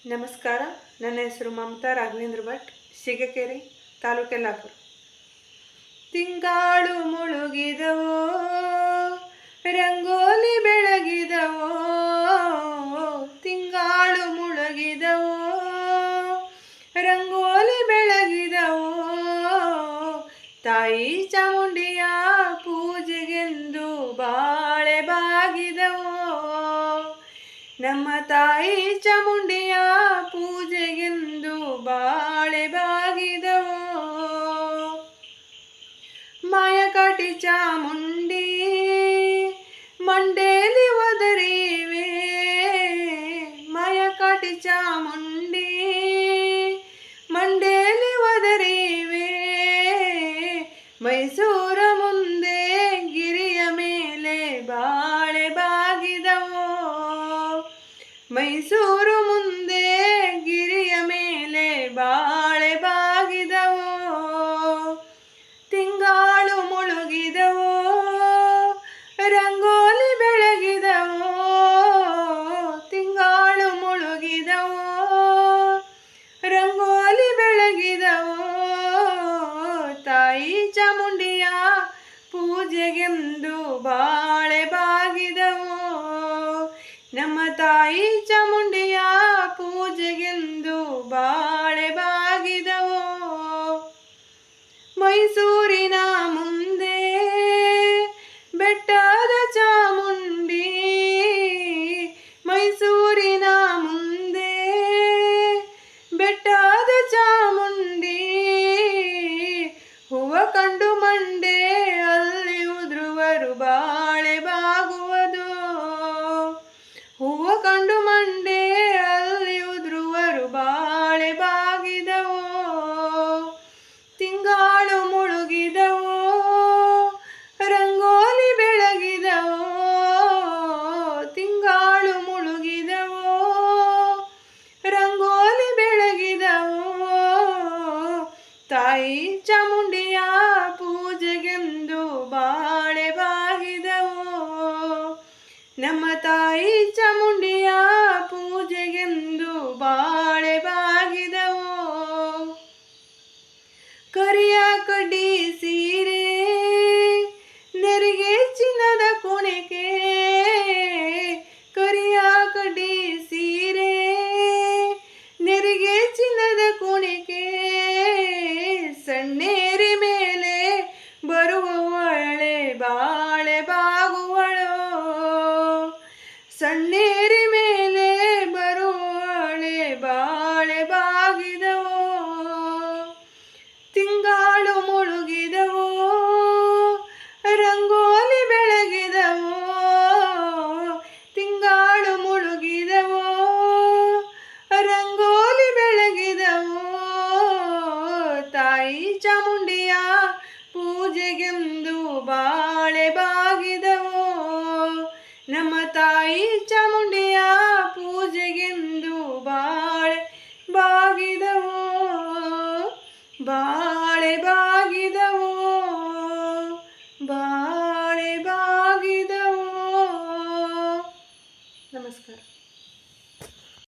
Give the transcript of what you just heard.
ನಮಸ್ಕಾರ. ನನ್ನ ಹೆಸರು ಮಮತಾ ರಾಘವೇಂದ್ರ ಭಟ್, ಸಿಗಕೆರೆ, ತಾಲೂಕು ಯಲ್ಲಾಪುರ. ತಿಂಗಾಳು ಮುಳುಗಿದವೋ, ರಂಗೋಲಿ ಬೆಳಗಿದವೋ, ತಿಂಗಾಳು ಮುಳುಗಿದವೋ, ರಂಗೋಲಿ ಬೆಳಗಿದವೋ, ತಾಯಿ ಚಾಮುಂಡಿಯ ಪೂಜೆಗೆಂದು ಬಾಳೆ ಬಾಗಿದವೋ, ನಮ್ಮ ತಾಯಿ ಚಾಮುಂಡಿಯ ಪೂಜೆಗೆಂದು ಬಾಳೆ ಬಾಗಿದವೋ. ಮಾಯಕಾಟಿ ಚಾಮುಂಡಿ ಮಂಡೇಲಿ ಒದರಿವೆ, ಮಾಯಕಾಟಿ ಚಾಮುಂಡಿ ಮಂಡೇಲಿ ಒದರಿವೆ, ಮೈಸೂರ ಮುಂದೆ ಗಿರಿಯ ಮೇಲೆ ಬಾಳೆ ಬಾಗಿದವೋ, ಮೈಸೂರು ಮುಂದೆ ಗಿರಿಯ ಮೇಲೆ ಬಾಳೆ ಬಾಗಿದವೋ. ತಿಂಗಾಳು ಮುಳುಗಿದವೋ, ರಂಗೋಲಿ ಬೆಳಗಿದವೋ, ತಿಂಗಾಳು ಮುಳುಗಿದವೋ, ರಂಗೋಲಿ ಬೆಳಗಿದವೋ, ತಾಯಿ ಚಾಮುಂಡಿಯ ಪೂಜೆಗೆಂದು ಬಾಳೆ ಬಾಗಿದವೋ, ನಮ್ಮ ತಾಯಿ ಚಾಮುಂಡಿಯ ಪೂಜೆಗೆಂದು ಬಾಳೆ ಬಾಗಿದವೋ. ಮೈಸೂರಿನ ಮುಂದೆ ಬೆಟ್ಟದ ಚಾಮುಂಡಿ, ಮೈಸೂರಿನ ಮುಂದೆ ಬೆಟ್ಟದ ಚಾಮುಂಡಿ, ಹೂವ ಕಂಡು ಮಂಡೆ ಅಲ್ಲಿ ಉದುರುವರು ಬಾಳೆ ಬಾಗುವುದು, ಹೂವ ಕಂಡು ಮಂಡೆ ಅಲ್ಲಿ ಉದುರುವರು ಬಾಳೆ ಬಾಗಿದವೋ. ತಿಂಗಾಳು ಮುಳುಗಿದವೋ, ರಂಗೋಲಿ ಬೆಳಗಿದವೋ, ತಿಂಗಾಳು ಮುಳುಗಿದವೋ, ರಂಗೋಲಿ ಬೆಳಗಿದವೋ, ತಾಯಿ ಚಾಮುಂಡಿಯ ಪೂಜೆಗೆಂದು ಬಾಳೆ ಬಾಗಿದವೋ, ನಮ್ಮ ತಾಯಿ ಚಾಮುಂಡಿಯ ಪೂಜೆಗೆಂದು ಬಾಳೆ ಬಾಗಿದವೋ. ಕರಿಯ ಕಡ್ಡಿ ಸೀರೆ, ನೆರಿಗೆ ಚಿನ್ನದ ಕುಣಿಕೆ, ಕರಿಯ ಕಡ್ಡಿ ಸೀರೆ, ನೆರಿಗೆ ಚಿನ್ನದ ಕುಣಿಕೆ, ಸಣ್ಣೇರಿ ಮೇಲೆ ಬರುವವಳೆ ಬಾಳೆ ಬಾಗುವಳೋ, ಸಣ್ಣೇರಿ ಮೇಲೆ ಬರುವವಳೆ ಬಾಳೆ ಬಾಗಿದವೋ. ತಿಂಗಾಳು ಮುಳುಗಿದವೋ, ರಂಗೋಲಿ ಬೆಳಗಿದವೋ, ತಿಂಗಾಳು ಮುಳುಗಿದವೋ, ರಂಗೋಲಿ ಬೆಳಗಿದವೋ, ತಾಯಿ ಚಾಮುಂಡಿಯ ಪೂಜೆಗೆಂದು ಬಾಳೆ ಬಾಗಿದವೋ, ನಮ್ಮ ತಾಯಿ ಚಾಮುಂಡಿಯ ಪೂಜೆಗೆಂದು ಬಾಳೆ ಬಾಗಿದವೋ.